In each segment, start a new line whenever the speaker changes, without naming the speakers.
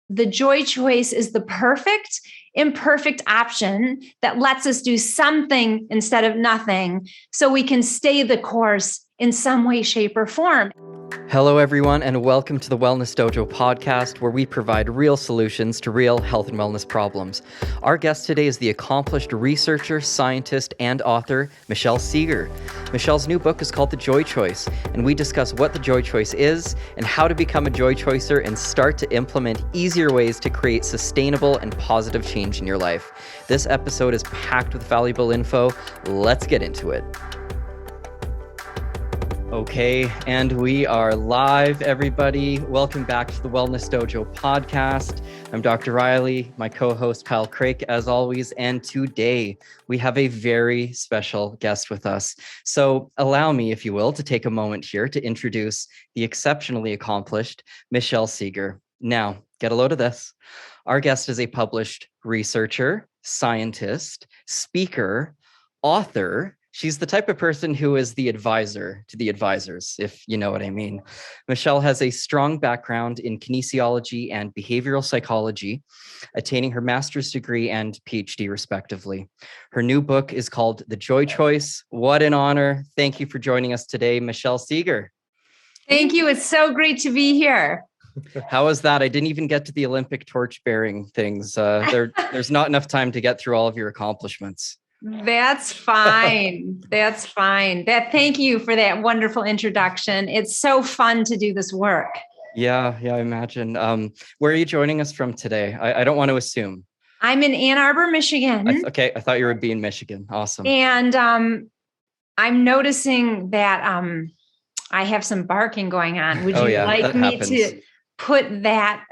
the joy choice is the perfect, imperfect option that lets us do something instead of nothing so we can stay the course in some way, shape, or form.
Hello, everyone, and welcome to the Wellness Dojo podcast, where we provide real solutions to real health and wellness problems. Our guest today is the accomplished researcher, scientist, and author, Michelle Segar. Michelle's new book is called The Joy Choice, and we discuss what the Joy Choice is and how to become a joy choicer and start to implement easier ways to create sustainable and positive change in your life. This episode is packed with valuable info. Let's get into it. Okay, and we are live, everybody. Welcome back to the Wellness Dojo podcast. I'm Dr. Riley, my co-host Kyle Craik, as always, and today we have a very special guest with us. So allow me, if you will, to take a moment here to introduce the exceptionally accomplished Michelle Segar. Now, get a load of this. Our guest is a published researcher, scientist, speaker, author. She's the type of person who is the advisor to the advisors, if you know what I mean. Michelle has a strong background in kinesiology and behavioral psychology, attaining her master's degree and PhD respectively. Her new book is called The Joy Choice. What an honor. Thank you for joining us today, Michelle Segar.
Thank you. It's so great to be here.
How was that? I didn't even get to the Olympic torch bearing things. There's not enough time to get through all of your accomplishments.
That's fine. That's fine. Thank you for that wonderful introduction. It's so fun to do this work.
Yeah, I imagine. Where are you joining us from today? I don't want to assume.
I'm in Ann Arbor, Michigan.
I thought you would be in Michigan. Awesome.
And I'm noticing that I have some barking going on. Would you like me to put that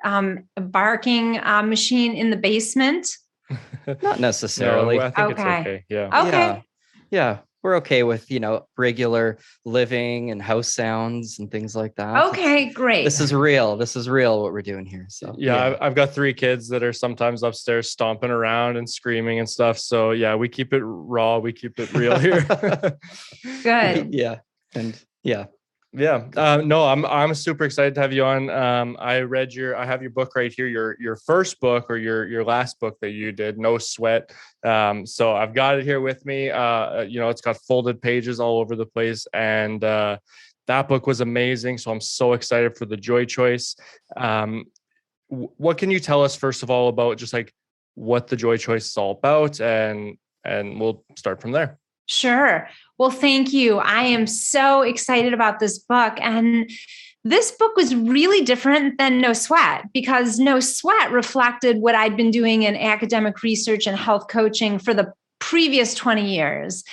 barking machine in the basement?
Not necessarily.
No, I think it's okay. Yeah.
Okay.
Yeah. We're okay with, regular living and house sounds and things like that.
Okay, great.
This is real. What we're doing here. So
yeah. I've got 3 kids that are sometimes upstairs stomping around and screaming and stuff. So yeah, we keep it raw. We keep it real here.
Good.
Yeah. And yeah.
Yeah. No, I'm super excited to have you on. I have your book right here, your first book or your last book that you did, No Sweat. So I've got it here with me. It's got folded pages all over the place, and that book was amazing. So I'm so excited for The Joy Choice. What can you tell us first of all about just like what The Joy Choice is all about, and we'll start from there.
Sure. Well, thank you. I am so excited about this book. And this book was really different than No Sweat, because No Sweat reflected what I'd been doing in academic research and health coaching for the previous 20 years.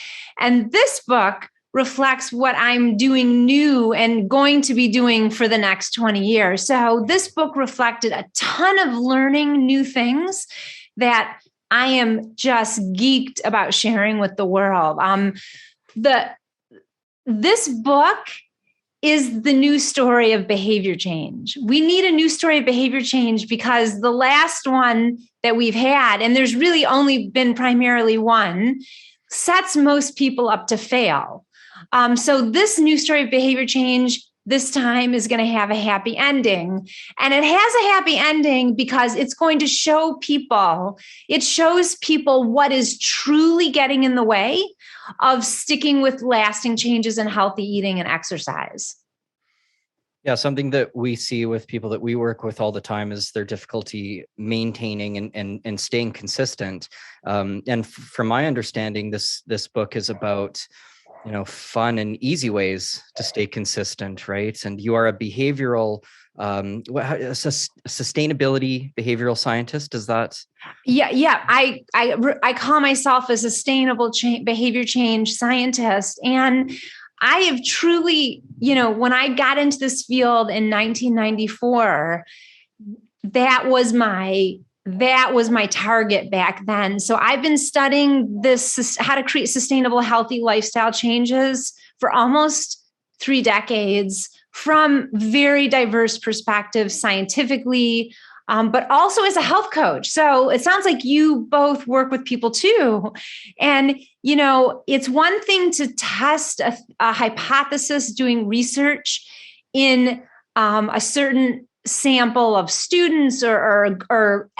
And this book reflects what I'm doing new and going to be doing for the next 20 years. So this book reflected a ton of learning new things that I am just geeked about sharing with the world. This book is the new story of behavior change. We need a new story of behavior change because the last one that we've had, and there's really only been primarily one, sets most people up to fail. So this new story of behavior change this time is going to have a happy ending. And it has a happy ending because it's going to shows people what is truly getting in the way of sticking with lasting changes in healthy eating and exercise.
Yeah, something that we see with people that we work with all the time is their difficulty maintaining and staying consistent. And from my understanding, this book is about fun and easy ways to stay consistent, right? And you are a behavioral, sustainability behavioral scientist. Is that?
Yeah. I call myself a sustainable behavior change scientist, and I have truly, when I got into this field in 1994, that was my target back then. So I've been studying this, how to create sustainable, healthy lifestyle changes for almost 3 decades from very diverse perspectives, scientifically, but also as a health coach. So it sounds like you both work with people too. And, it's one thing to test a hypothesis doing research in a certain sample of students or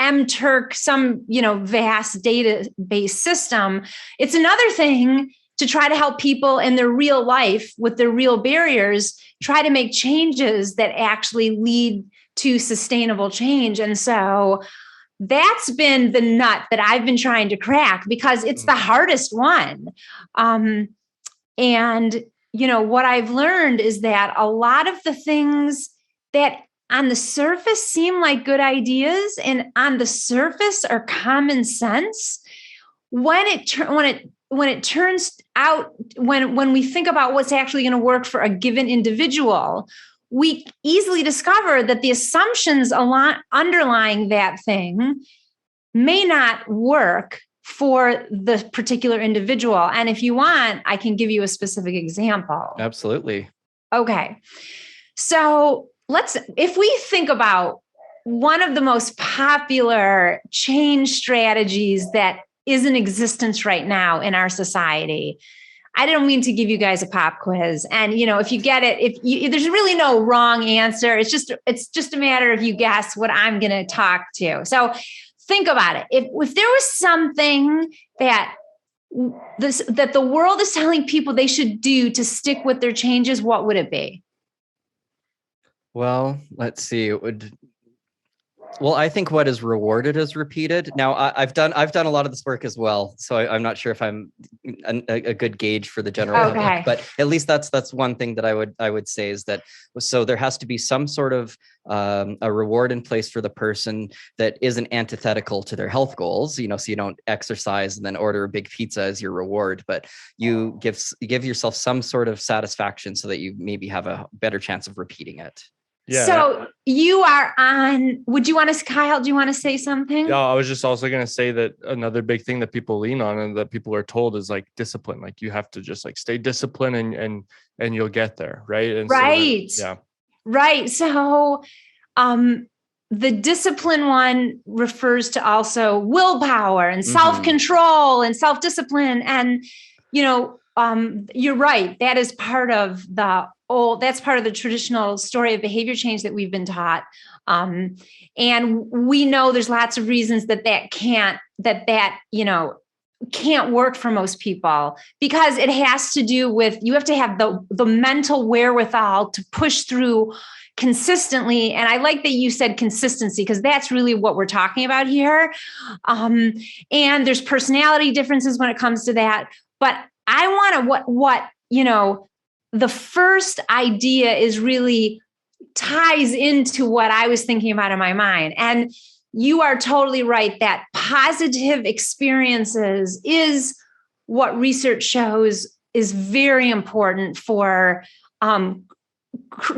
MTurk, some, vast database system. It's another thing to try to help people in their real life with their real barriers, try to make changes that actually lead to sustainable change. And so that's been the nut that I've been trying to crack, because it's the hardest one. And, what I've learned is that a lot of the things that on the surface seem like good ideas and on the surface are common sense, when it turns out, when we think about what's actually going to work for a given individual, we easily discover that the assumptions underlying that thing may not work for the particular individual. And if you want, I can give you a specific example.
Absolutely.
Okay. So if we think about one of the most popular change strategies that is in existence right now in our society. I don't mean to give you guys a pop quiz. And, if you get it, there's really no wrong answer. It's just a matter of you guess what I'm going to talk to. So think about it. If there was something that the world is telling people they should do to stick with their changes, what would it be?
Well, let's see. I think what is rewarded is repeated. Now, I've done a lot of this work as well, so I'm not sure if I'm a good gauge for the general public. But at least that's one thing that I would say is that. So there has to be some sort of a reward in place for the person that isn't antithetical to their health goals. So you don't exercise and then order a big pizza as your reward, but you give yourself some sort of satisfaction so that you maybe have a better chance of repeating it.
Yeah.
So you are on, Kyle, do you want to say something?
Yeah, I was just also going to say that another big thing that people lean on and that people are told is like discipline. Like you have to just like stay disciplined and you'll get there. Right. And
right.
So yeah.
Right. So, the discipline one refers to also willpower and self-control and self-discipline. And, you're right. That is part of that's part of the traditional story of behavior change that we've been taught. And we know there's lots of reasons that can't work for most people, because it has to do with, you have to have the mental wherewithal to push through consistently. And I like that you said consistency, because that's really what we're talking about here. And there's personality differences when it comes to that. But I want to, the first idea is really ties into what I was thinking about in my mind. And you are totally right that positive experiences is what research shows is very important for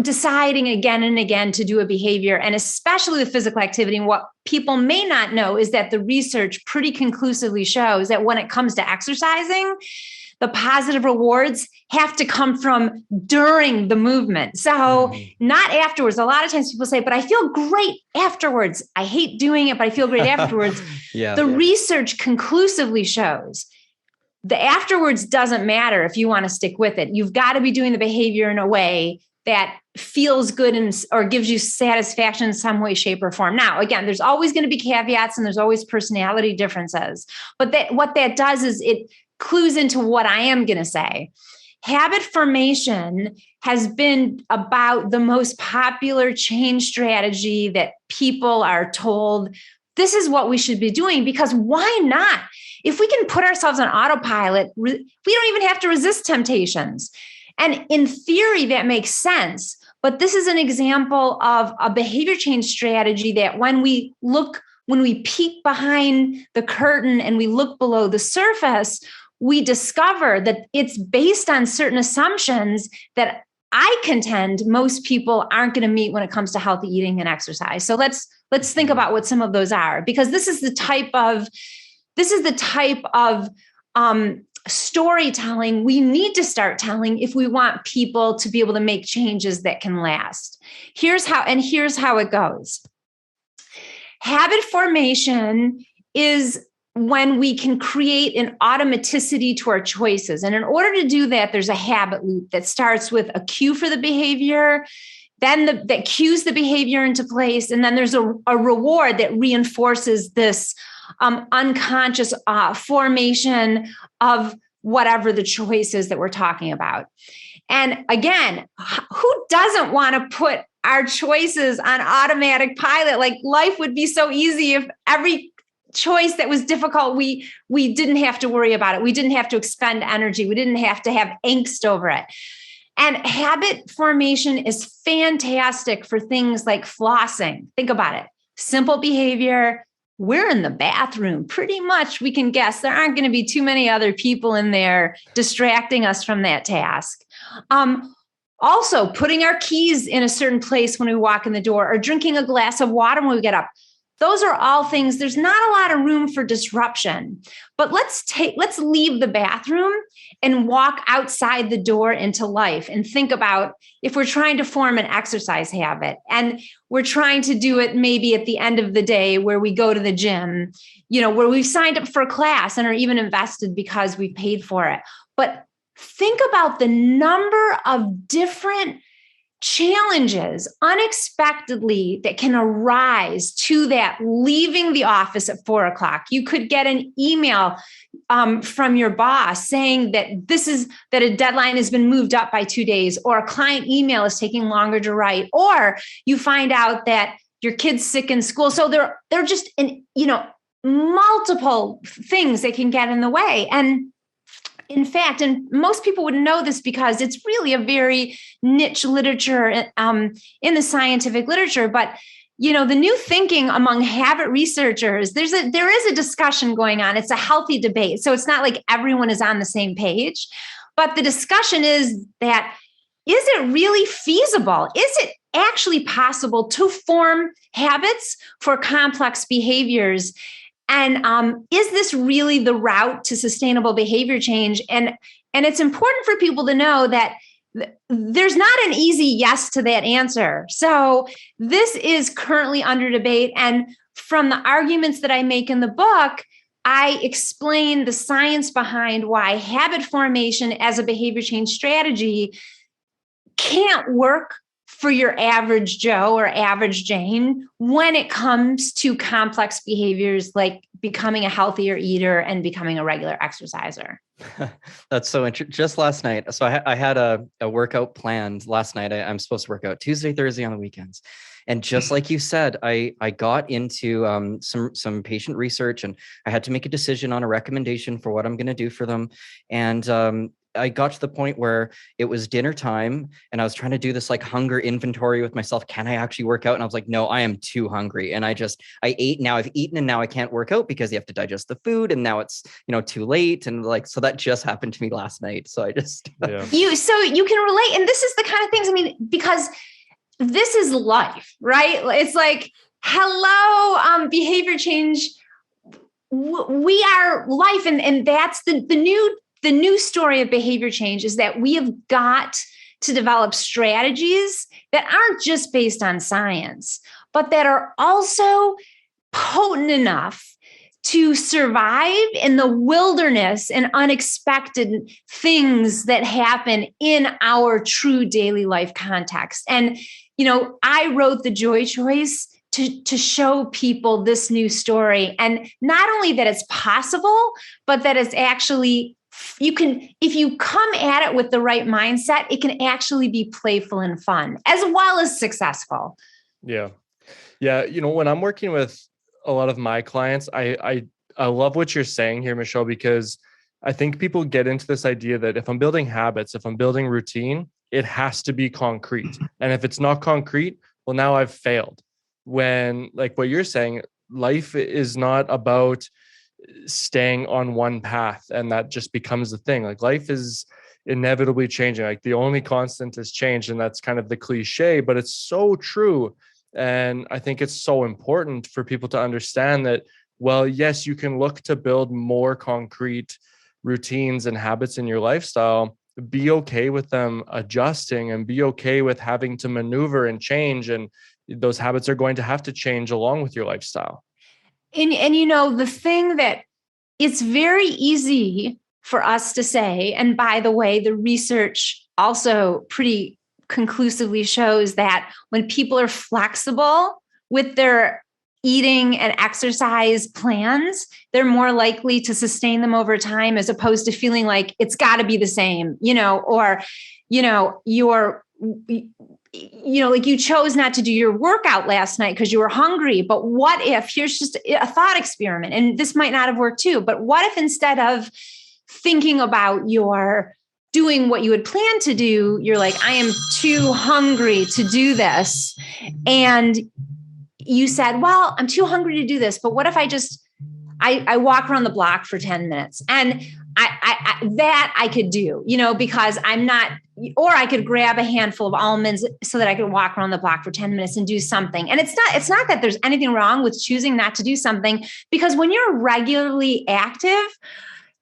deciding again and again to do a behavior, and especially the physical activity. And what people may not know is that the research pretty conclusively shows that when it comes to exercising, the positive rewards have to come from during the movement. So not afterwards. A lot of times people say, but I feel great afterwards. I hate doing it, but I feel great afterwards. Research conclusively shows the afterwards doesn't matter if you want to stick with it. You've got to be doing the behavior in a way that feels good or gives you satisfaction in some way, shape, or form. Now, again, there's always going to be caveats and there's always personality differences. But what that does is it clues into what I am going to say. Habit formation has been about the most popular change strategy that people are told this is what we should be doing, because why not? If we can put ourselves on autopilot, we don't even have to resist temptations. And in theory, that makes sense. But this is an example of a behavior change strategy that when we peek behind the curtain and we look below the surface, we discover that it's based on certain assumptions that I contend most people aren't going to meet when it comes to healthy eating and exercise. So let's think about what some of those are, because this is the type of storytelling we need to start telling if we want people to be able to make changes that can last. Here's how it goes. Habit formation is when we can create an automaticity to our choices. And in order to do that, there's a habit loop that starts with a cue for the behavior, that cues the behavior into place. And then there's a reward that reinforces this unconscious formation of whatever the choice is that we're talking about. And again, who doesn't want to put our choices on automatic pilot? Like, life would be so easy if every choice that was difficult, we didn't have to worry about it. We didn't have to expend energy. We didn't have to have angst over it. And habit formation is fantastic for things like flossing. Think about it. Simple behavior. We're in the bathroom. Pretty much we can guess there aren't going to be too many other people in there distracting us from that task. Also, putting our keys in a certain place when we walk in the door, or drinking a glass of water when we get up. Those are all things. There's not a lot of room for disruption, but let's leave the bathroom and walk outside the door into life and think about if we're trying to form an exercise habit and we're trying to do it maybe at the end of the day where we go to the gym, where we've signed up for a class and are even invested because we paid for it. But think about the number of different challenges unexpectedly that can arise to that leaving the office at 4:00. You could get an email from your boss saying that a deadline has been moved up by 2 days, or a client email is taking longer to write, or you find out that your kid's sick in school. So they're just multiple things that can get in the way. And in fact, and most people would know this because it's really a very niche literature in the scientific literature, but the new thinking among habit researchers, there is a discussion going on. It's a healthy debate. So it's not like everyone is on the same page, but the discussion is that, is it really feasible? Is it actually possible to form habits for complex behaviors? And is this really the route to sustainable behavior change? And it's important for people to know that there's not an easy yes to that answer. So this is currently under debate. And from the arguments that I make in the book, I explain the science behind why habit formation as a behavior change strategy can't work for your average Joe or average Jane when it comes to complex behaviors like becoming a healthier eater and becoming a regular exerciser.
That's so interesting. Just last night, so I had a workout planned last night. I'm supposed to work out Tuesday, Thursday on the weekends. And just like you said, I got into some patient research, and I had to make a decision on a recommendation for what I'm going to do for them. And I got to the point where it was dinner time and I was trying to do this like hunger inventory with myself. Can I actually work out? And I was like, no, I am too hungry. And I ate. Now I've eaten and now I can't work out because you have to digest the food. And now it's, too late. And so that just happened to me last night. So I just,
so you can relate. And this is the kind of things, because this is life, right? It's like, hello, behavior change. We are life. And that's the new story of behavior change is that we have got to develop strategies that aren't just based on science, but that are also potent enough to survive in the wilderness and unexpected things that happen in our true daily life context. And, I wrote The Joy Choice to show people this new story. And not only that it's possible, but that it's actually if you come at it with the right mindset, it can actually be playful and fun as well as successful.
Yeah. Yeah. When I'm working with a lot of my clients, I love what you're saying here, Michelle, because I think people get into this idea that if I'm building habits, if I'm building routine, it has to be concrete. And if it's not concrete, well, now I've failed. When, like what you're saying, life is not about staying on one path and that just becomes the thing. Like life is inevitably changing. Like the only constant is change. And that's kind of the cliche, but it's so true. And I think it's so important for people to understand that, well, yes, you can look to build more concrete routines and habits in your lifestyle. Be okay with them adjusting and be okay with having to maneuver and change. And those habits are going to have to change along with your lifestyle.
And the thing that it's very easy for us to say, and by the way, the research also pretty conclusively shows that when people are flexible with their eating and exercise plans, they're more likely to sustain them over time, as opposed to feeling like it's got to be the same, or, like you chose not to do your workout last night because you were hungry. But what if, here's just a thought experiment, and this might not have worked too, but what if instead of thinking about your doing what you had planned to do, you're like, I am too hungry to do this. And you said, well, I'm too hungry to do this, but what if I walk around the block for 10 minutes, and I could do, because I'm not, or I could grab a handful of almonds so that I could walk around the block for 10 minutes and do something. And it's not that there's anything wrong with choosing not to do something, because when you're regularly active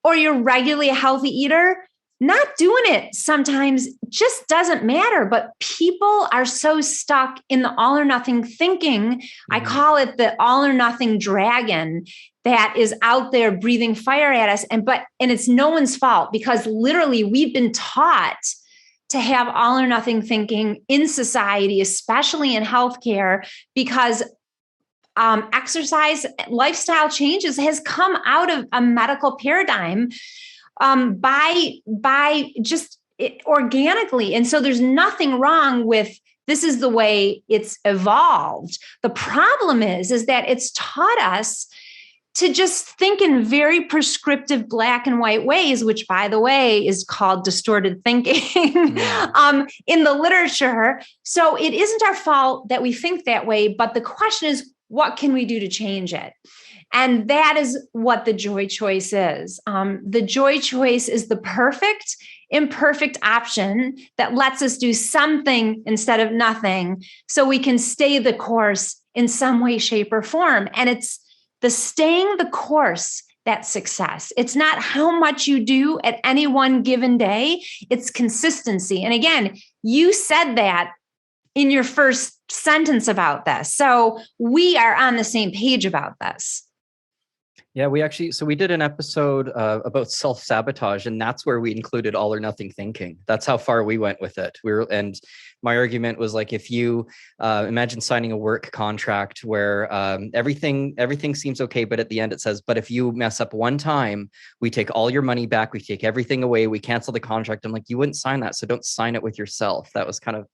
or you're regularly a healthy eater, not doing it sometimes just doesn't matter. But people are so stuck in the all or nothing thinking. I call it the all or nothing dragon that is out there breathing fire at us. And it's no one's fault, because literally we've been taught to have all or nothing thinking in society, especially in healthcare, because exercise lifestyle changes has come out of a medical paradigm by just organically. And so there's nothing wrong with this is the way it's evolved. The problem is that it's taught us to just think in very prescriptive black and white ways, which, by the way, is called distorted thinking in the literature. So it isn't our fault that we think that way, but the question is, what can we do to change it? And that is what the joy choice is. The joy choice is the perfect, imperfect option that lets us do something instead of nothing, so we can stay the course in some way, shape, or form. And it's the staying the course that's success. It's not how much you do at any one given day, it's consistency. And again, you said that in your first sentence about this. So we are on the same page about this.
Yeah, we did an episode about self-sabotage, and that's where we included all or nothing thinking. That's how far we went with it. And my argument was like, if you imagine signing a work contract where everything seems okay, but at the end it says, but if you mess up one time, we take all your money back, we take everything away, we cancel the contract. I'm like, you wouldn't sign that, so don't sign it with yourself. That was kind of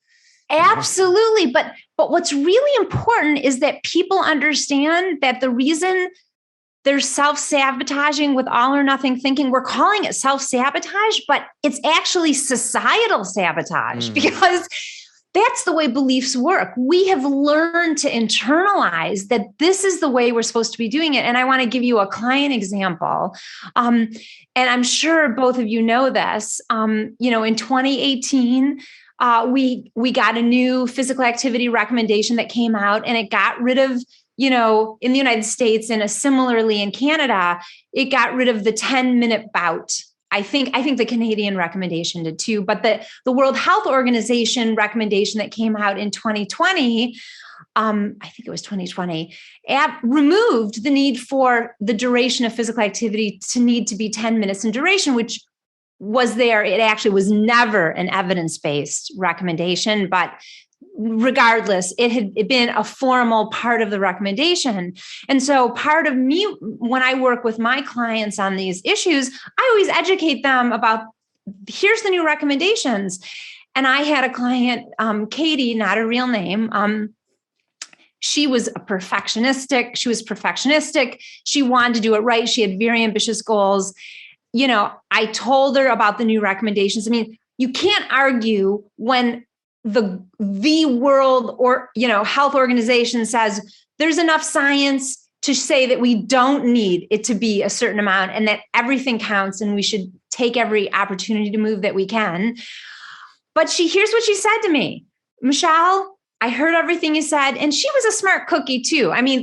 absolutely. But what's really important is that people understand that the reason they're self-sabotaging with all or nothing thinking, we're calling it self-sabotage, but it's actually societal sabotage, because that's the way beliefs work. We have learned to internalize that this is the way we're supposed to be doing it. And I want to give you a client example. And I'm sure both of you know this. In 2018, we got a new physical activity recommendation that came out, and it got rid of, in the United States, and similarly in Canada, it got rid of the 10-minute bout. I think the Canadian recommendation did too, but the World Health Organization recommendation that came out in 2020, I think it was 2020, removed the need for the duration of physical activity to need to be 10 minutes in duration, which was there. It actually was never an evidence-based recommendation, but regardless, it had been a formal part of the recommendation. And so part of me, when I work with my clients on these issues, I always educate them about, here's the new recommendations. And I had a client, Katie, not a real name. She was perfectionistic. She wanted to do it right. She had very ambitious goals. I told her about the new recommendations. I mean, you can't argue when the world or, health organization says there's enough science to say that we don't need it to be a certain amount and that everything counts and we should take every opportunity to move that we can. But here's what she said to me, Michelle, I heard everything you said. And she was a smart cookie too. I mean,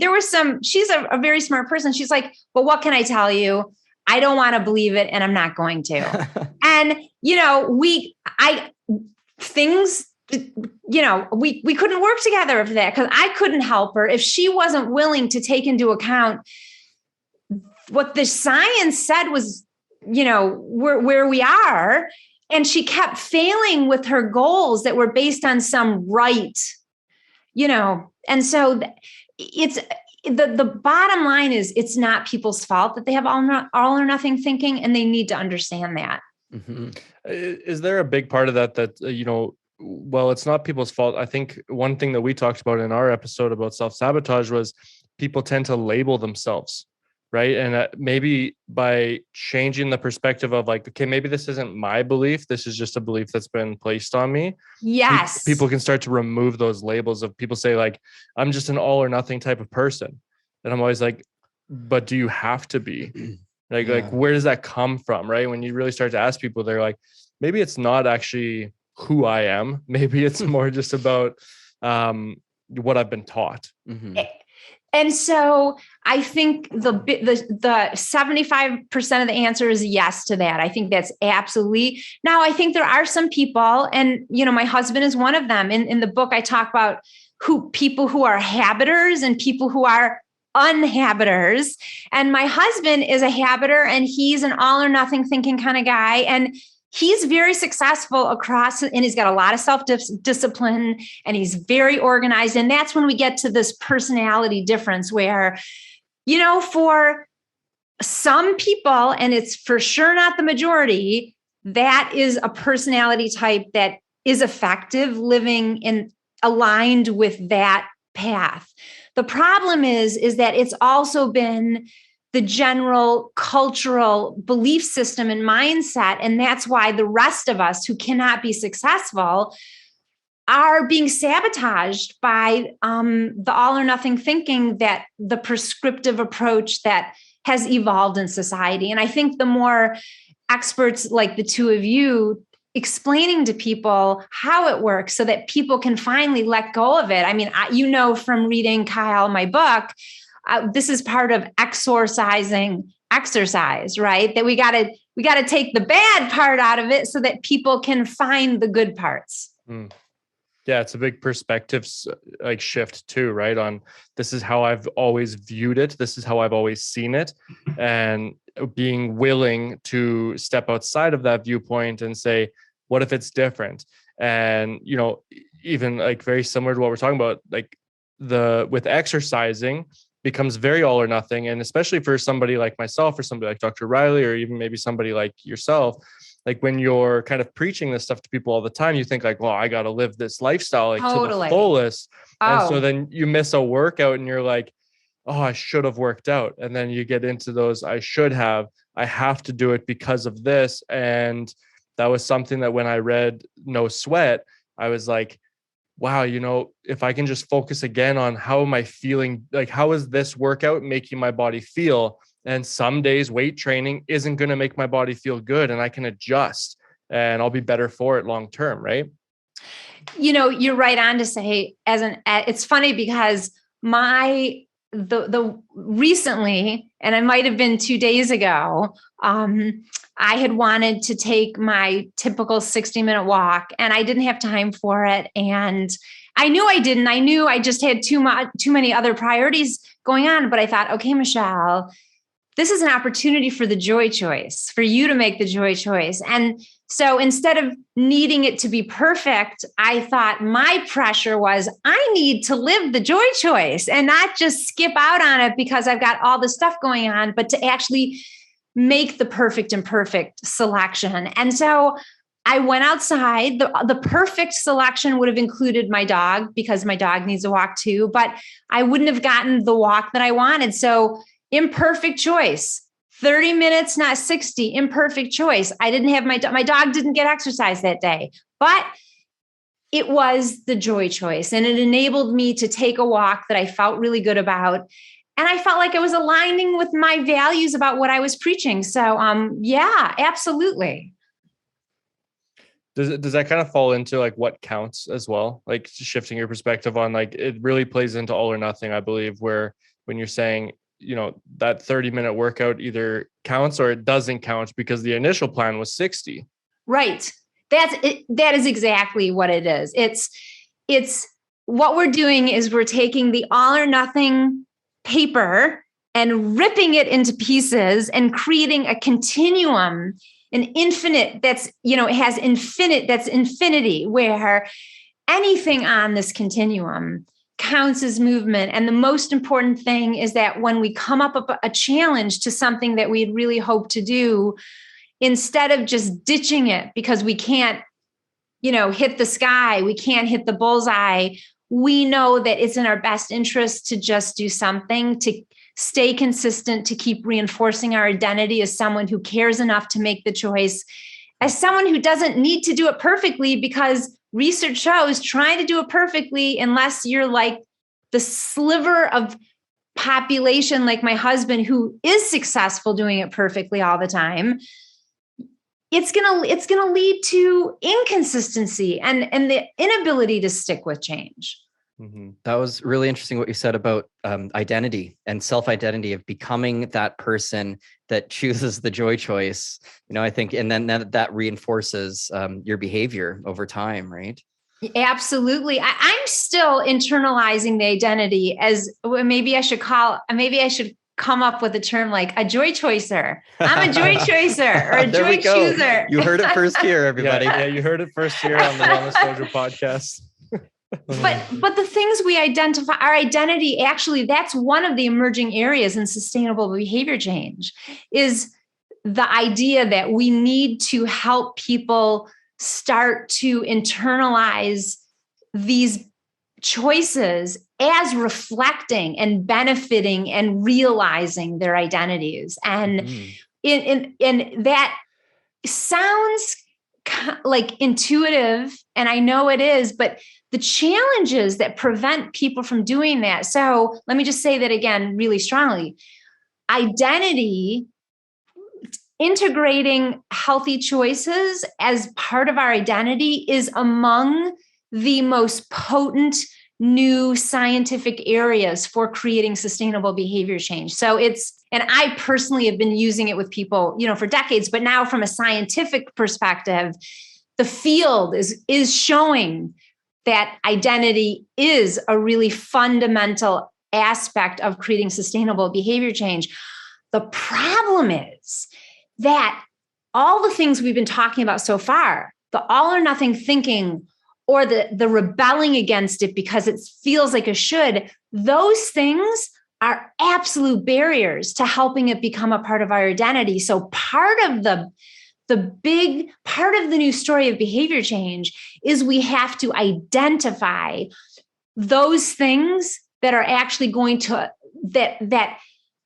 she's a very smart person. She's like, but what can I tell you? I don't want to believe it. And I'm not going to. And, we couldn't work together for that, because I couldn't help her if she wasn't willing to take into account what the science said was, where we are. And she kept failing with her goals that were based on some right, and so it's the bottom line is it's not people's fault that they have all or nothing thinking, and they need to understand that.
Mm-hmm. Is there a big part of that, well, it's not people's fault. I think one thing that we talked about in our episode about self-sabotage was people tend to label themselves, right? And maybe by changing the perspective of like, okay, maybe this isn't my belief, this is just a belief that's been placed on me.
Yes.
People can start to remove those labels of people say like, I'm just an all or nothing type of person. And I'm always like, but do you have to be? Like, where does that come from, right? When you really start to ask people, they're like, maybe it's not actually who I am. Maybe it's more just about what I've been taught.
Mm-hmm.
And so I think the 75% of the answer is yes to that. I think that's absolutely. Now, I think there are some people, and my husband is one of them. In the book, I talk about people who are habiters and people who are unhabiters. And my husband is a habiter, and he's an all or nothing thinking kind of guy. And he's very successful across, and he's got a lot of self-discipline, and he's very organized. And that's when we get to this personality difference where, for some people, and it's for sure not the majority, that is a personality type that is effective living in aligned with that path. The problem is that it's also been the general cultural belief system and mindset. And that's why the rest of us who cannot be successful are being sabotaged by the all or nothing thinking, that the prescriptive approach that has evolved in society. And I think the more experts like the two of you explaining to people how it works so that people can finally let go of it. I mean, from reading Kyle, my book, this is part of exorcising exercise, right? That we got to take the bad part out of it so that people can find the good parts.
Mm. Yeah, it's a big perspective shift too, right? On this is how I've always viewed it. This is how I've always seen it. And being willing to step outside of that viewpoint and say, what if it's different? And, even like very similar to what we're talking about, like with exercising becomes very all or nothing. And especially for somebody like myself or somebody like Dr. Riley, or even maybe somebody like yourself, like when you're kind of preaching this stuff to people all the time, you think like, well, I got to live this lifestyle to the fullest. And so then you miss a workout and you're like, oh, I should have worked out. And then you get into those, I have to do it because of this. And that was something that when I read No Sweat, I was like, wow, if I can just focus again on how am I feeling, like how is this workout making my body feel? And some days weight training isn't going to make my body feel good, and I can adjust and I'll be better for it long term, right?
You're right on to say it's funny because the recently, and it might have been 2 days ago, I had wanted to take my typical 60-minute walk, and I didn't have time for it. And I knew I didn't. I knew I just had too many other priorities going on. But I thought, okay, Michelle, this is an opportunity for the joy choice, for you to make the joy choice. And so instead of needing it to be perfect, I thought my pressure was I need to live the joy choice and not just skip out on it because I've got all this stuff going on, but to actually make the perfect and perfect selection. And so I went outside. The perfect selection would have included my dog because my dog needs a walk too, but I wouldn't have gotten the walk that I wanted. So imperfect choice, 30 minutes, not 60, imperfect choice. I didn't have my dog didn't get exercise that day, but it was the joy choice. And it enabled me to take a walk that I felt really good about. And I felt like it was aligning with my values about what I was preaching. So, yeah, absolutely.
Does that kind of fall into like what counts as well? Like shifting your perspective on like, it really plays into all or nothing, I believe, where when you're saying, that 30-minute workout either counts or it doesn't count because the initial plan was 60.
Right. That is exactly what it is. It's what we're doing is we're taking the all or nothing paper and ripping it into pieces and creating a continuum an infinite that's, it has infinite, that's infinity, where anything on this continuum counts as movement. And the most important thing is that when we come up with a challenge to something that we'd really hoped to do, instead of just ditching it because we can't, hit the sky, we can't hit the bullseye, we know that it's in our best interest to just do something, to stay consistent, to keep reinforcing our identity as someone who cares enough to make the choice, as someone who doesn't need to do it perfectly, because research shows trying to do it perfectly, unless you're like the sliver of population like my husband who is successful doing it perfectly all the time, it's gonna lead to inconsistency and the inability to stick with change.
Mm-hmm. That was really interesting what you said about identity and self-identity, of becoming that person that chooses the joy choice. I think, and then that reinforces your behavior over time, right?
Absolutely. I'm still internalizing the identity as, maybe I should come up with a term like a joy choicer. I'm a joy choicer or a joy chooser.
You heard it first here, everybody.
Yeah, you heard it first here on the Wellness Dojo podcast.
But the things we identify, our identity, actually, that's one of the emerging areas in sustainable behavior change, is the idea that we need to help people start to internalize these choices as reflecting and benefiting and realizing their identities. And in that sounds like intuitive, and I know it is, but the challenges that prevent people from doing that. So let me just say that again, really strongly. Identity, integrating healthy choices as part of our identity, is among the most potent new scientific areas for creating sustainable behavior change. So and I personally have been using it with people, for decades, but now from a scientific perspective, the field is showing that identity is a really fundamental aspect of creating sustainable behavior change. The problem is that all the things we've been talking about so far, the all or nothing thinking, or the rebelling against it because it feels like a should, those things are absolute barriers to helping it become a part of our identity. So part of the big part of the new story of behavior change is we have to identify those things that are actually going to, that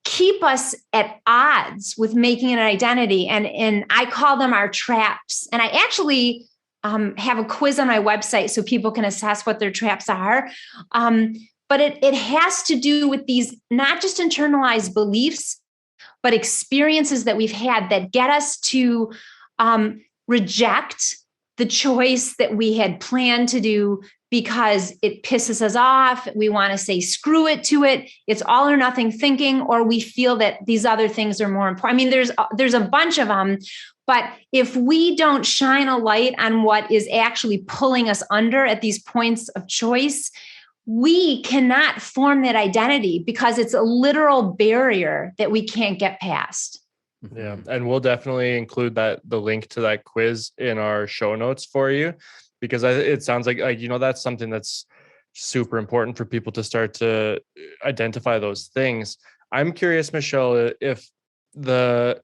keep us at odds with making an identity. And I call them our traps. And I actually have a quiz on my website so people can assess what their traps are. But it has to do with these, not just internalized beliefs, but experiences that we've had that get us to reject the choice that we had planned to do because it pisses us off. We want to say, screw it to it. It's all or nothing thinking, or we feel that these other things are more important. I mean, there's a bunch of them, but if we don't shine a light on what is actually pulling us under at these points of choice, we cannot form that identity because it's a literal barrier that we can't get past.
Yeah. And we'll definitely include the link to that quiz in our show notes for you, because it sounds like, that's something that's super important for people to start to identify those things. I'm curious, Michelle, if the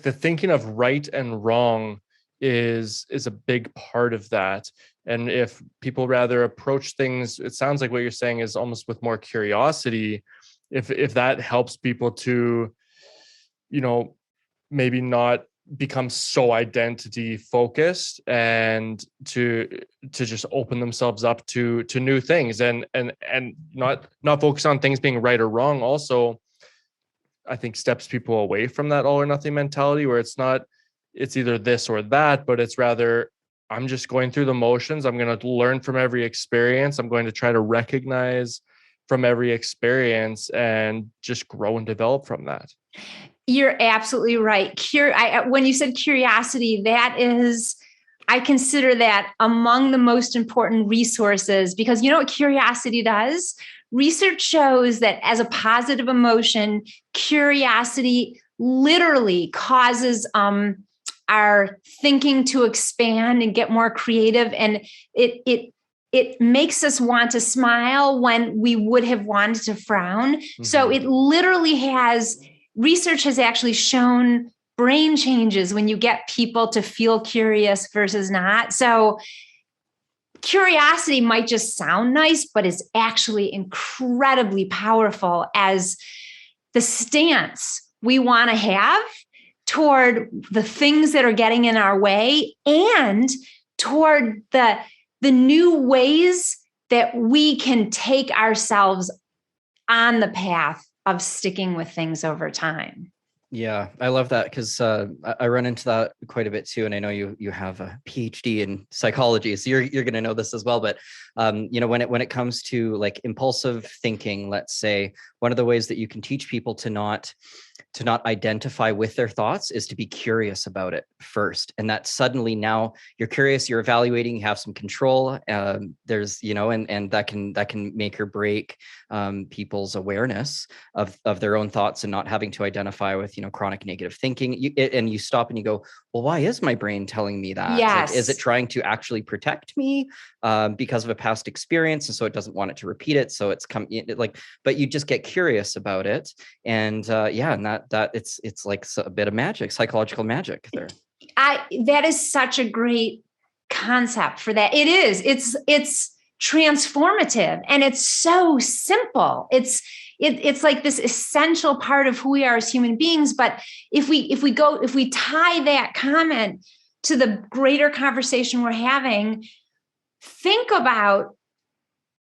thinking of right and wrong is a big part of that. And if people rather approach things, it sounds like what you're saying is almost with more curiosity, if that helps people to, maybe not become so identity focused and to just open themselves up to new things and not focus on things being right or wrong. Also, I think steps people away from that all or nothing mentality, where it's either this or that, but it's rather, I'm just going through the motions. I'm going to learn from every experience. I'm going to try to recognize from every experience and just grow and develop from that.
You're absolutely right. When you said curiosity, I consider that among the most important resources, because you know what curiosity does? Research shows that as a positive emotion, curiosity literally causes our thinking to expand and get more creative. And it makes us want to smile when we would have wanted to frown. Mm-hmm. So it literally research has actually shown brain changes when you get people to feel curious versus not. So curiosity might just sound nice, but it's actually incredibly powerful as the stance we want to have toward the things that are getting in our way and toward the new ways that we can take ourselves on the path of sticking with things over time.
Yeah, I love that because I run into that quite a bit too, and I know you have a PhD in psychology, so you're going to know this as well. But when it comes to like impulsive thinking, let's say, one of the ways that you can teach people to not identify with their thoughts is to be curious about it first, and that suddenly now you're curious, you're evaluating, you have some control. There's and that can make or break people's awareness of their own thoughts and not having to identify with chronic negative thinking. And you stop and you go, well, why is my brain telling me that?
Yes.
Like, is it trying to actually protect me because of a past experience, and so it doesn't want it to repeat it? So it's but you just get curious about it, and and that it's like a bit of magic, psychological magic there.
That is such a great concept for that. It is. It's transformative, and it's so simple. It's like this essential part of who we are as human beings. But if we tie that comment to the greater conversation we're having, think about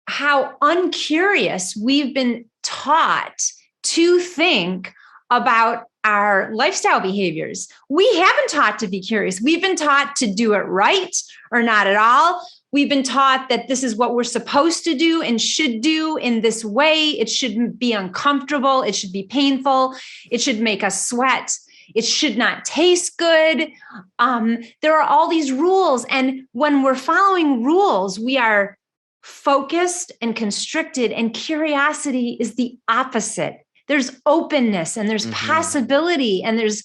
how uncurious we've been taught to think about our lifestyle behaviors. We haven't taught to be curious. We've been taught to do it right or not at all. We've been taught that this is what we're supposed to do and should do in this way. It shouldn't be uncomfortable. It should be painful. It should make us sweat. It should not taste good. There are all these rules. And when we're following rules, we are focused and constricted, and curiosity is the opposite. There's openness, and there's possibility, and there's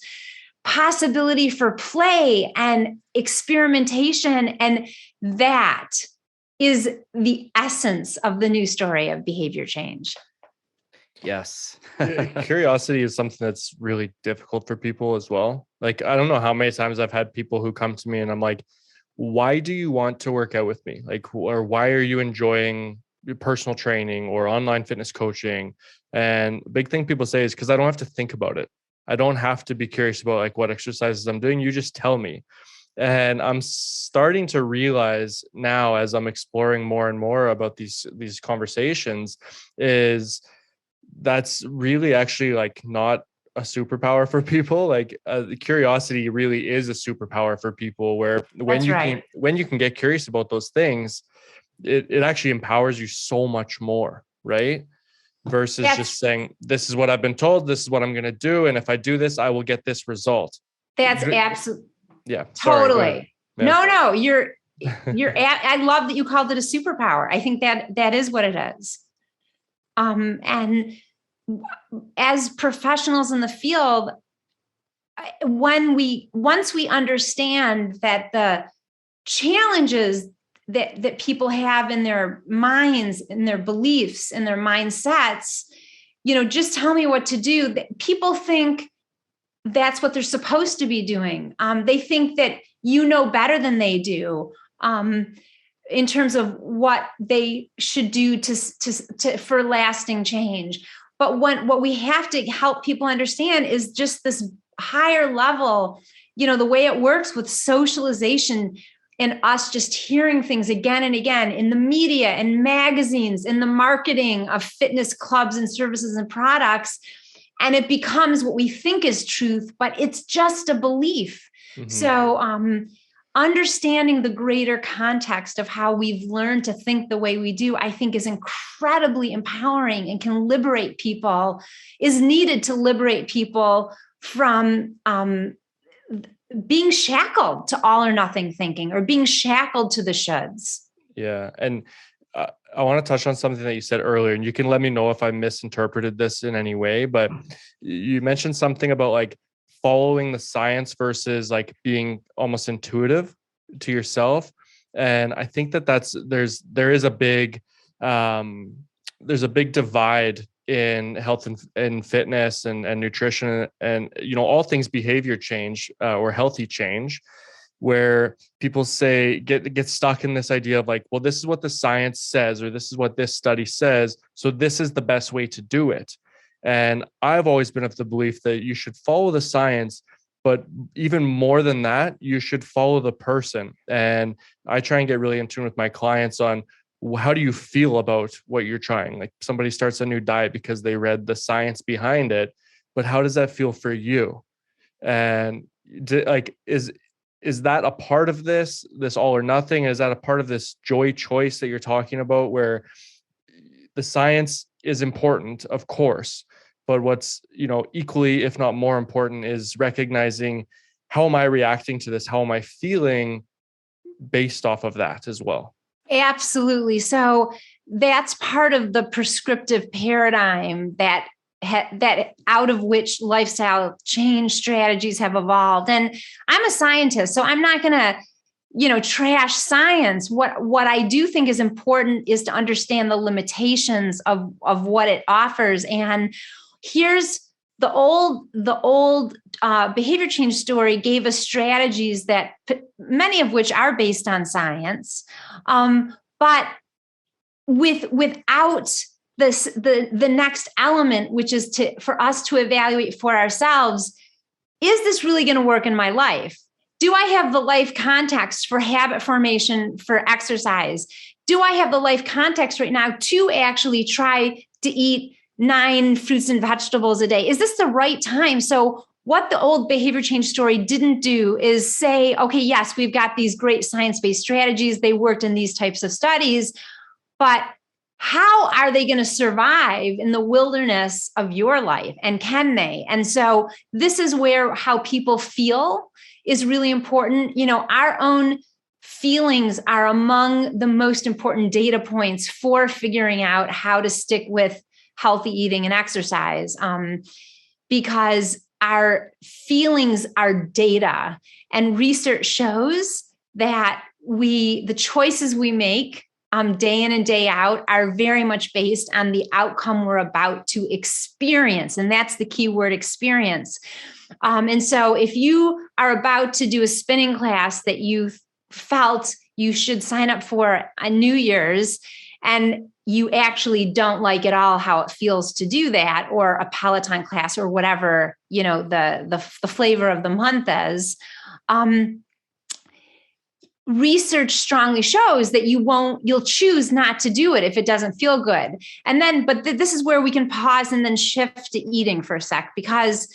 possibility for play and experimentation. And that is the essence of the new story of behavior change.
Yes.
Curiosity is something that's really difficult for people as well. Like, I don't know how many times I've had people who come to me and I'm like, why do you want to work out with me? Like, or why are you enjoying your personal training or online fitness coaching? And the big thing people say is because I don't have to think about it. I don't have to be curious about like what exercises I'm doing. You just tell me. And I'm starting to realize now, as I'm exploring more and more about these conversations, is that's really actually like not a superpower for people. Like the curiosity really is a superpower for people, where when you can get curious about those things, it actually empowers you so much more, right? Versus just saying, this is what I've been told, this is what I'm going to do, and if I do this, I will get this result.
That's absolutely.
Yeah.
Totally.
Yeah.
No, I love that you called it a superpower. I think that is what it is. And as professionals in the field, once we understand that the challenges that people have in their minds, in their beliefs, in their mindsets, just tell me what to do. People think that's what they're supposed to be doing. They think that better than they do in terms of what they should do for lasting change. But what we have to help people understand is just this higher level, the way it works with socialization and us just hearing things again and again in the media and magazines, in the marketing of fitness clubs and services and products. And it becomes what we think is truth, but it's just a belief. Mm-hmm. So understanding the greater context of how we've learned to think the way we do, I think is incredibly empowering and can liberate people, is needed to liberate people from being shackled to all or nothing thinking, or being shackled to the shoulds.
Yeah. And I want to touch on something that you said earlier, and you can let me know if I misinterpreted this in any way, but you mentioned something about like following the science versus like being almost intuitive to yourself. And I think that there is a big there's a big divide in health and fitness and nutrition and, you know, all things behavior change or healthy change, where people say, get stuck in this idea of like, well, this is what the science says, or this is what this study says, so this is the best way to do it. And I've always been of the belief that you should follow the science, but even more than that, you should follow the person. And I try and get really in tune with my clients on, how do you feel about what you're trying? Like, somebody starts a new diet because they read the science behind it, but how does that feel for you? And is that a part of this all or nothing? Is that a part of this joy choice that you're talking about, where the science is important, of course, but what's, you know, equally, if not more important, is recognizing, how am I reacting to this? How am I feeling based off of that as well?
Absolutely. So that's part of the prescriptive paradigm that out of which lifestyle change strategies have evolved. And I'm a scientist, so I'm not going to, you know, trash science. What I do think is important is to understand the limitations of what it offers. And here's the old behavior change story gave us strategies that many of which are based on science, but without this, the next element, which is for us to evaluate for ourselves, is this really going to work in my life? Do I have the life context for habit formation, for exercise? Do I have the life context right now to actually try to eat 9 fruits and vegetables a day? Is this the right time? So what the old behavior change story didn't do is say, okay, yes, we've got these great science-based strategies. They worked in these types of studies, but how are they going to survive in the wilderness of your life? And can they? And so this is where how people feel is really important. You know, our own feelings are among the most important data points for figuring out how to stick with healthy eating and exercise, because our feelings are data, and research shows that the choices we make day in and day out are very much based on the outcome we're about to experience. And that's the key word, experience. And so if you are about to do a spinning class that you felt you should sign up for on New Year's, and you actually don't like at all how it feels to do that, or a Peloton class, or whatever, you know, the flavor of the month is, research strongly shows that you'll choose not to do it if it doesn't feel good. And then, but this is where we can pause and then shift to eating for a sec, because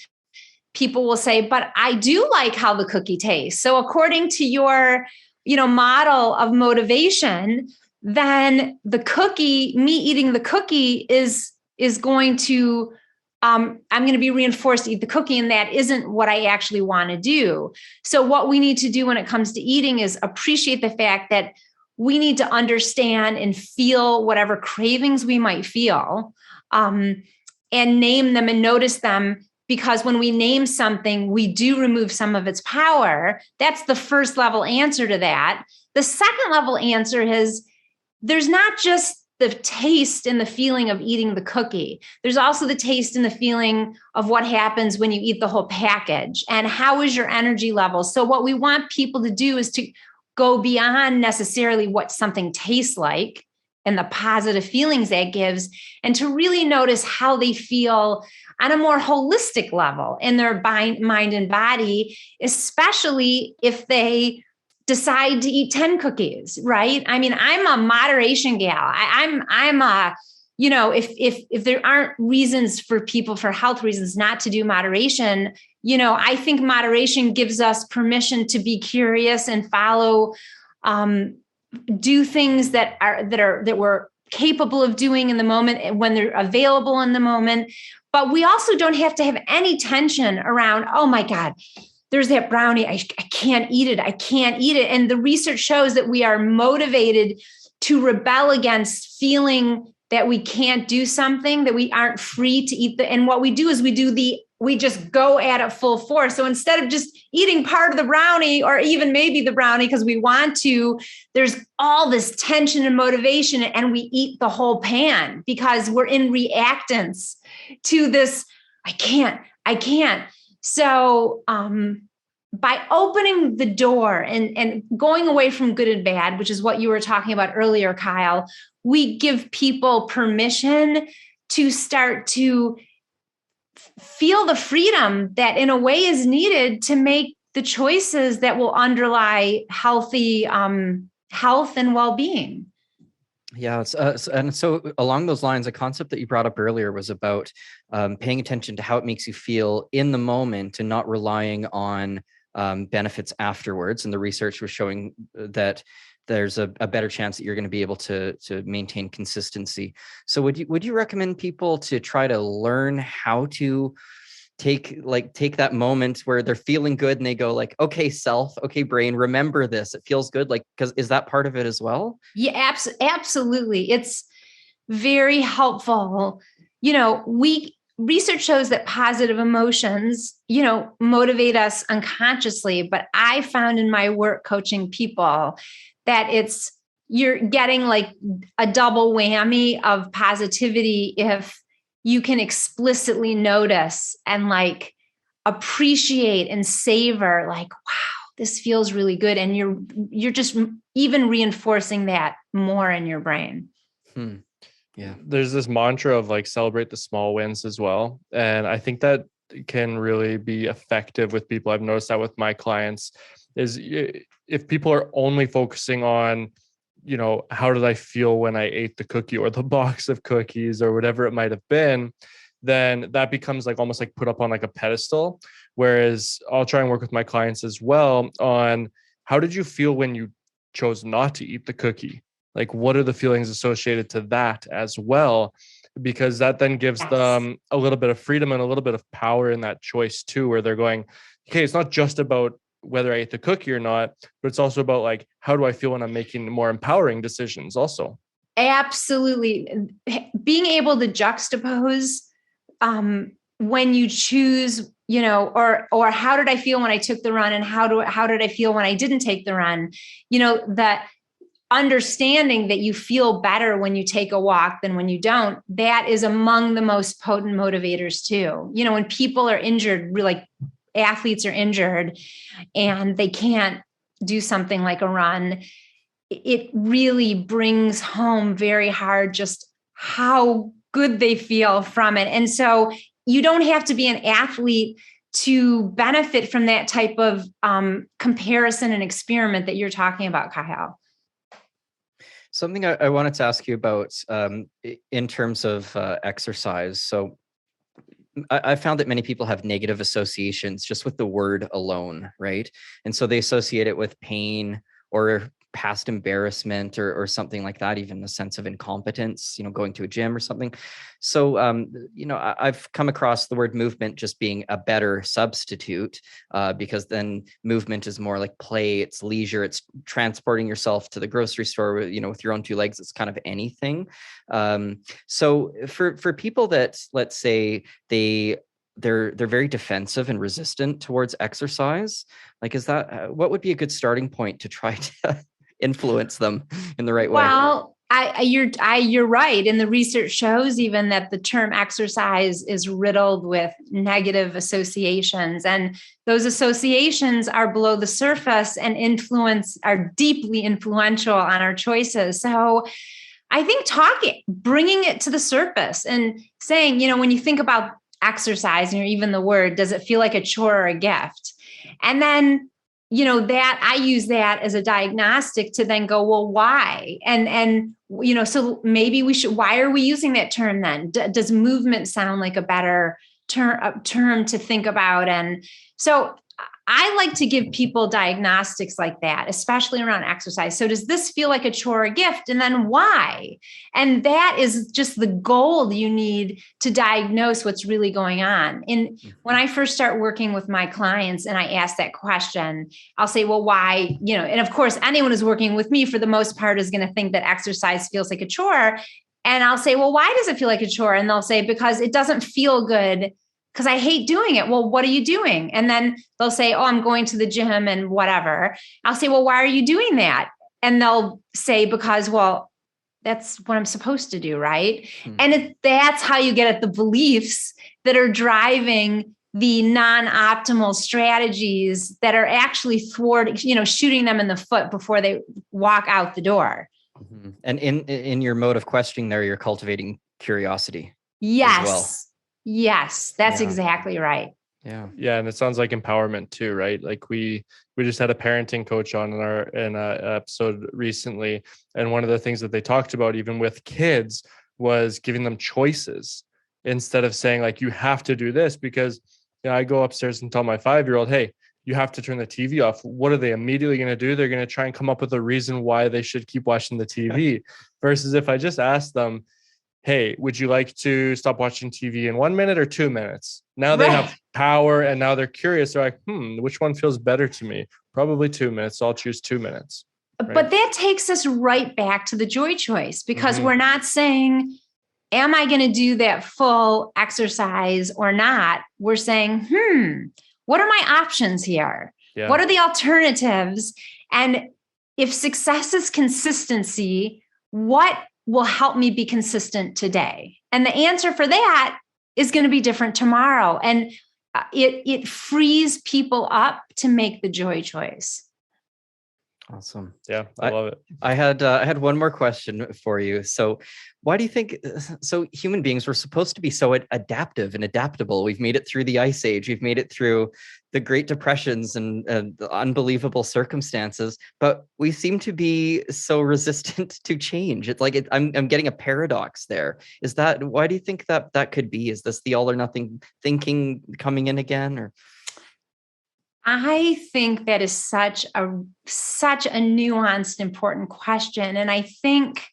people will say, but I do like how the cookie tastes. So according to your, you know, model of motivation, then me eating the cookie is going to, I'm going to be reinforced to eat the cookie, and that isn't what I actually want to do. So what we need to do when it comes to eating is appreciate the fact that we need to understand and feel whatever cravings we might feel, and name them and notice them, because when we name something, we do remove some of its power. That's the first level answer to that. The second level answer is, there's not just the taste and the feeling of eating the cookie. There's also the taste and the feeling of what happens when you eat the whole package, and how is your energy level. So what we want people to do is to go beyond necessarily what something tastes like and the positive feelings that gives, and to really notice how they feel on a more holistic level in their mind and body, especially if they decide to eat 10 cookies, right? I mean, I'm a moderation gal. I'm a, you know, if there aren't reasons for people, for health reasons, not to do moderation, you know, I think moderation gives us permission to be curious and follow, do things that we're capable of doing in the moment when they're available in the moment. But we also don't have to have any tension around, oh my God, there's that brownie. I can't eat it. I can't eat it. And the research shows that we are motivated to rebel against feeling that we can't do something, that we aren't free to eat. And what we do is we do the we just go at it full force. So instead of just eating part of the brownie or even maybe the brownie because we want to, there's all this tension and motivation, and we eat the whole pan because we're in reactance to this. I can't. So by opening the door and going away from good and bad, which is what you were talking about earlier, Kyle, we give people permission to start to feel the freedom that in a way is needed to make the choices that will underlie healthy health and well-being.
Yeah. And so along those lines, a concept that you brought up earlier was about paying attention to how it makes you feel in the moment and not relying on benefits afterwards. And the research was showing that there's a better chance that you're going to be able to maintain consistency. So would you recommend people to try to learn how to take that moment where they're feeling good and they go like, okay, okay, brain, remember this. It feels good. Like, because is that part of it as well?
Yeah, absolutely. It's very helpful. Research shows that positive emotions, motivate us unconsciously. But I found in my work coaching people that you're getting like a double whammy of positivity if you can explicitly notice and like appreciate and savor, like, wow, this feels really good. And you're just even reinforcing that more in your brain.
Yeah. There's this mantra of like celebrate the small wins as well. And I think that can really be effective with people. I've noticed that with my clients is if people are only focusing on, how did I feel when I ate the cookie or the box of cookies or whatever it might have been, then that becomes like almost like put up on like a pedestal. Whereas I'll try and work with my clients as well on how did you feel when you chose not to eat the cookie? Like, what are the feelings associated to that as well? Because that then gives them a little bit of freedom and a little bit of power in that choice too, where they're going, okay, it's not just about whether I ate the cookie or not, but it's also about like, how do I feel when I'm making more empowering decisions also?
Absolutely. Being able to juxtapose when you choose, or how did I feel when I took the run and how did I feel when I didn't take the run? That understanding that you feel better when you take a walk than when you don't, that is among the most potent motivators too. When people are injured, like athletes are injured and they can't do something like a run, it really brings home very hard just how good they feel from it. And so you don't have to be an athlete to benefit from that type of comparison and experiment that you're talking about, Kyle.
Something I wanted to ask you about in terms of exercise. So I found that many people have negative associations just with the word alone, right? And so they associate it with pain or past embarrassment or something like that, even the sense of incompetence, going to a gym or something. So, I've come across the word movement just being a better substitute because then movement is more like play, it's leisure, it's transporting yourself to the grocery store, with your own two legs. It's kind of anything. So for people that, let's say they're very defensive and resistant towards exercise, like, is that what would be a good starting point to try to influence them in the right way?
Well, you're right. And the research shows even that the term exercise is riddled with negative associations. And those associations are below the surface and are deeply influential on our choices. So I think bringing it to the surface and saying, when you think about exercise or even the word, does it feel like a chore or a gift? And then that I use that as a diagnostic to then go, well, why? And so maybe why are we using that term then? Does movement sound like a better term to think about? And so I like to give people diagnostics like that, especially around exercise. So does this feel like a chore or gift? And then why? And that is just the gold you need to diagnose what's really going on. And when I first start working with my clients and I ask that question, I'll say, well, why? And of course, anyone who's working with me for the most part is going to think that exercise feels like a chore. And I'll say, well, why does it feel like a chore? And they'll say, because it doesn't feel good because I hate doing it. Well, what are you doing? And then they'll say, oh, I'm going to the gym and whatever. I'll say, well, why are you doing that? And they'll say, because, well, that's what I'm supposed to do, right? And that's how you get at the beliefs that are driving the non-optimal strategies that are actually shooting them in the foot before they walk out the door.
Mm-hmm. And in your mode of questioning there, you're cultivating curiosity.
Yes.
As well.
Yes, that's exactly right.
Yeah. And it sounds like empowerment too, right? Like we just had a parenting coach on in a episode recently. And one of the things that they talked about, even with kids, was giving them choices instead of saying like, you have to do this. Because I go upstairs and tell my 5-year-old, hey, you have to turn the TV off. What are they immediately going to do? They're going to try and come up with a reason why they should keep watching the TV. Versus if I just ask them, hey, would you like to stop watching TV in 1 minute or 2 minutes? Now they have power and now they're curious. They're like, which one feels better to me? Probably 2 minutes. So I'll choose 2 minutes. Right?
But that takes us right back to the joy choice, because we're not saying, am I going to do that full exercise or not? We're saying, what are my options here? Yeah. What are the alternatives? And if success is consistency, what will help me be consistent today? And the answer for that is going to be different tomorrow. And it frees people up to make the joy choice.
Awesome.
Yeah, I love it.
I had one more question for you. So why do you think, so human beings were supposed to be so adaptive and adaptable? We've made it through the Ice Age. We've made it through the Great Depressions and the unbelievable circumstances, but we seem to be so resistant to change. It's like, I'm getting a paradox there. Why do you think that could be? Is this the all or nothing thinking coming in again, or?
I think that is such a nuanced, important question. And I think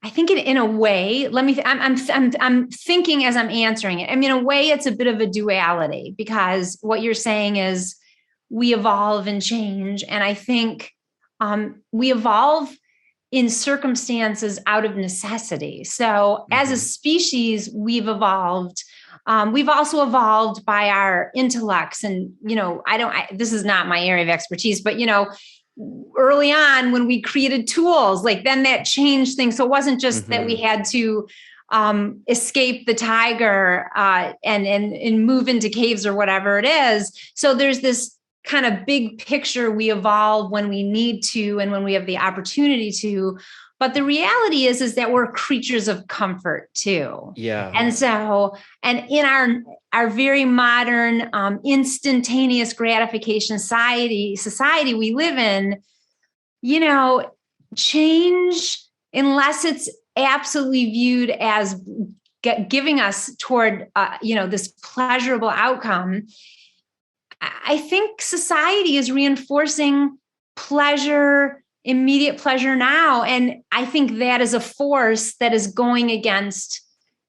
in a way, I'm thinking as I'm answering it. I mean, in a way, it's a bit of a duality, because what you're saying is we evolve and change. And I think we evolve in circumstances out of necessity. So as a species, we've evolved. We've also evolved by our intellects. And, this is not my area of expertise, but, early on when we created tools, like then that changed things. So it wasn't just that we had to escape the tiger and move into caves or whatever it is. So there's this kind of big picture. We evolve when we need to and when we have the opportunity to. But the reality is that we're creatures of comfort too.
Yeah.
And so, and in our very modern, instantaneous gratification society we live in, change, unless it's absolutely viewed as giving us toward, this pleasurable outcome, I think society is reinforcing immediate pleasure now. And I think that is a force that is going against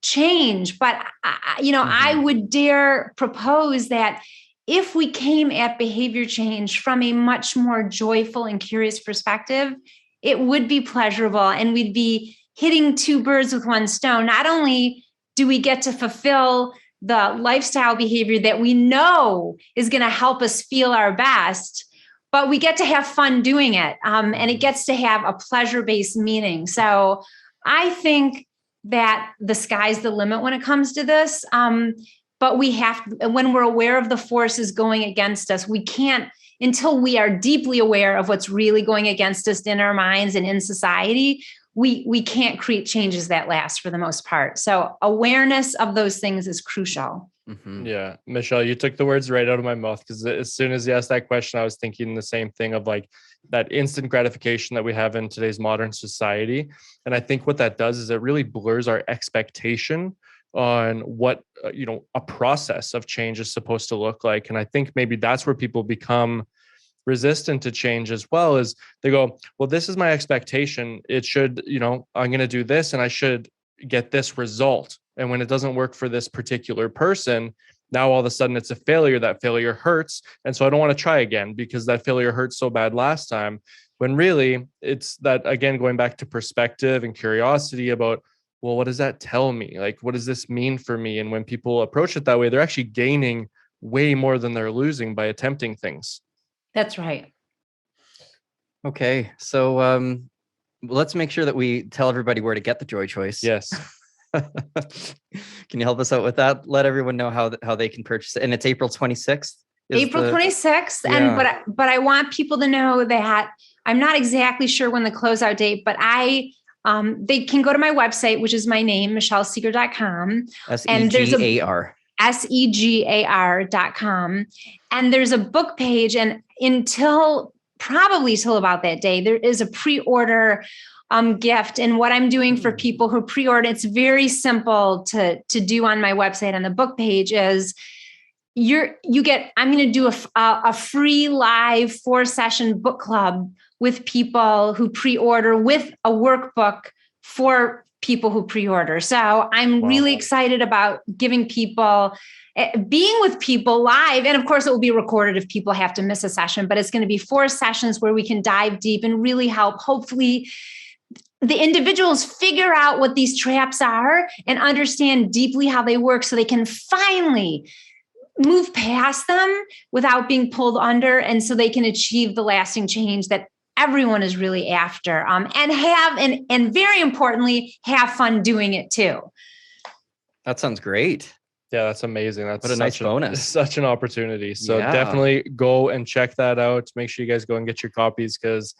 change. But, I would dare propose that if we came at behavior change from a much more joyful and curious perspective, it would be pleasurable and we'd be hitting two birds with one stone. Not only do we get to fulfill the lifestyle behavior that we know is going to help us feel our best, but we get to have fun doing it. And it gets to have a pleasure-based meaning. So I think that the sky's the limit when it comes to this. But when we're aware of the forces going against us, we can't, until we are deeply aware of what's really going against us in our minds and in society, we can't create changes that last for the most part. So awareness of those things is crucial.
Mm-hmm. Yeah. Michelle, you took the words right out of my mouth, because as soon as you asked that question, I was thinking the same thing of like that instant gratification that we have in today's modern society. And I think what that does is it really blurs our expectation on what, a process of change is supposed to look like. And I think maybe that's where people become resistant to change as well, is they go, well, this is my expectation. It should, I'm going to do this and I should get this result. And when it doesn't work for this particular person, now all of a sudden it's a failure. That failure hurts. And so I don't want to try again because that failure hurt so bad last time. When really it's that, again, going back to perspective and curiosity about, well, what does that tell me? Like, what does this mean for me? And when people approach it that way, they're actually gaining way more than they're losing by attempting things.
That's right.
Okay. So let's make sure that we tell everybody where to get the Joy Choice.
Yes.
Can you help us out with that? Let everyone know how they can purchase it. And it's April 26th.
April 26th. Yeah. And but I want people to know that I'm not exactly sure when the closeout date, but they can go to my website, which is my name, michellesegar.com.
Segar.
Segar.com. And there's a book page, and probably till about that day, there is a pre-order gift. And what I'm doing for people who pre-order, it's very simple to do on my website on the book page is I'm going to do a free live 4-session book club with people who pre-order with a workbook for people who pre-order. So I'm really excited about being with people live. And of course it will be recorded if people have to miss a session, but it's going to be 4 sessions where we can dive deep and really help, hopefully, the individuals figure out what these traps are and understand deeply how they work so they can finally move past them without being pulled under. And so they can achieve the lasting change that everyone is really after, and very importantly, have fun doing it too.
That sounds great.
Yeah, that's amazing. That's
what a nice bonus.
Such an opportunity. So definitely go and check that out. Make sure you guys go and get your copies because,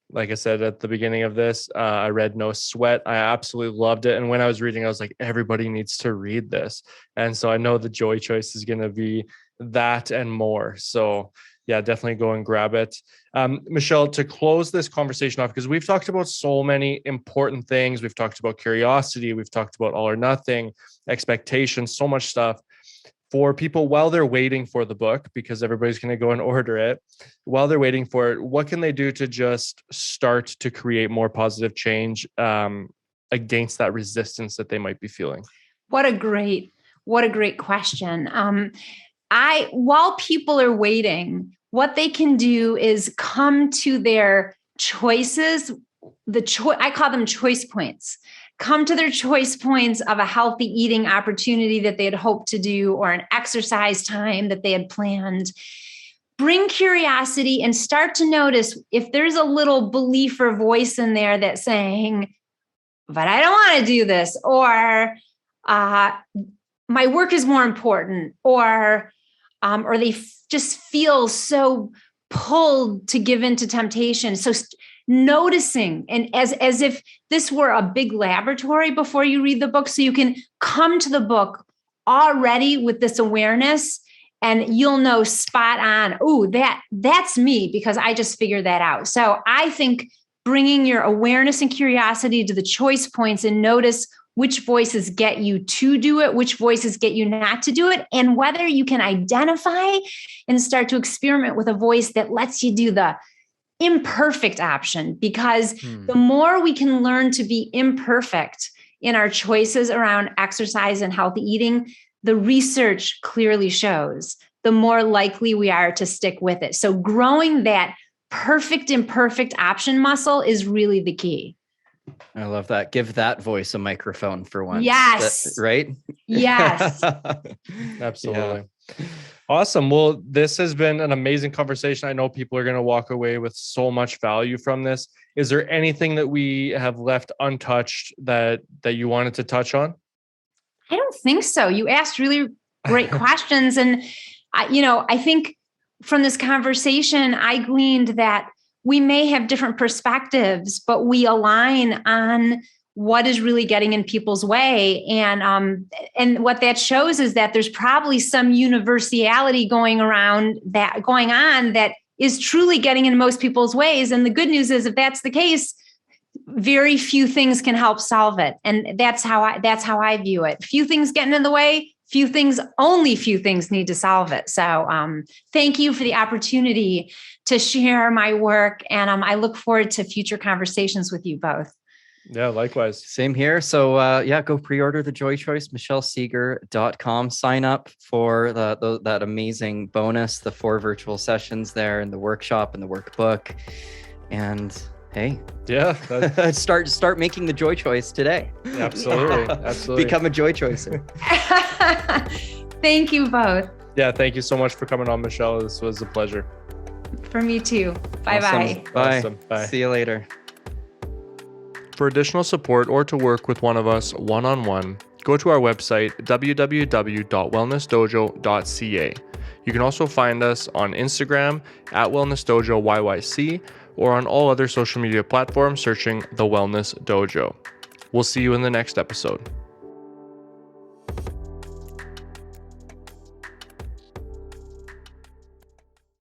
like I said at the beginning of this, I read No Sweat. I absolutely loved it. And when I was reading, I was like, everybody needs to read this. And so I know the Joy Choice is going to be that and more. So yeah, definitely go and grab it. Michelle, to close this conversation off, because we've talked about so many important things. We've talked about curiosity. We've talked about all or nothing, expectations, so much stuff. For people while they're waiting for the book, because everybody's going to go and order it, while they're waiting for it, what can they do to just start to create more positive change against that resistance that they might be feeling?
What a great question. While people are waiting, what they can do is come to their choices. I call them choice points. Come to their choice points of a healthy eating opportunity that they had hoped to do, or an exercise time that they had planned. Bring curiosity and start to notice if there's a little belief or voice in there that's saying, but I don't want to do this, or my work is more important, or they just feel so pulled to give into temptation. So noticing, and as if this were a big laboratory before you read the book, so you can come to the book already with this awareness, and you'll know spot on, oh, that's me, because I just figured that out. So I think bringing your awareness and curiosity to the choice points and notice which voices get you to do it, which voices get you not to do it, and whether you can identify and start to experiment with a voice that lets you do the imperfect option. Because the more we can learn to be imperfect in our choices around exercise and healthy eating, the research clearly shows the more likely we are to stick with it. So growing that perfect imperfect option muscle is really the key.
I love that. Give that voice a microphone for once.
Yes.
Right?
Yes.
Absolutely. Yeah. Awesome. Well, this has been an amazing conversation. I know people are going to walk away with so much value from this. Is there anything that we have left untouched that you wanted to touch on?
I don't think so. You asked really great questions. And, I think from this conversation, I gleaned that we may have different perspectives, but we align on what is really getting in people's way. And what that shows is that there's probably some universality going on that is truly getting in most people's ways. And the good news is, if that's the case, very few things can help solve it. And that's how I view it. Few things getting in the way, only few things need to solve it. So thank you for the opportunity to share my work. And I look forward to future conversations with you both.
Yeah, likewise.
Same here. So go pre-order the Joy Choice, michellesegar.com. Sign up for that amazing bonus, the 4 virtual sessions there, and the workshop and the workbook. And Hey,
Yeah.
start making the joy choice today.
Absolutely. Absolutely.
Become a joy choicer.
Thank you both.
Yeah. Thank you so much for coming on, Michelle. This was a pleasure.
For me too. Bye-bye.
Bye.
Awesome. Bye.
See you later.
For additional support or to work with one of us one-on-one, go to our website, www.wellnessdojo.ca. You can also find us on Instagram at Wellness Dojo YYC or on all other social media platforms searching The Wellness Dojo. We'll see you in the next episode.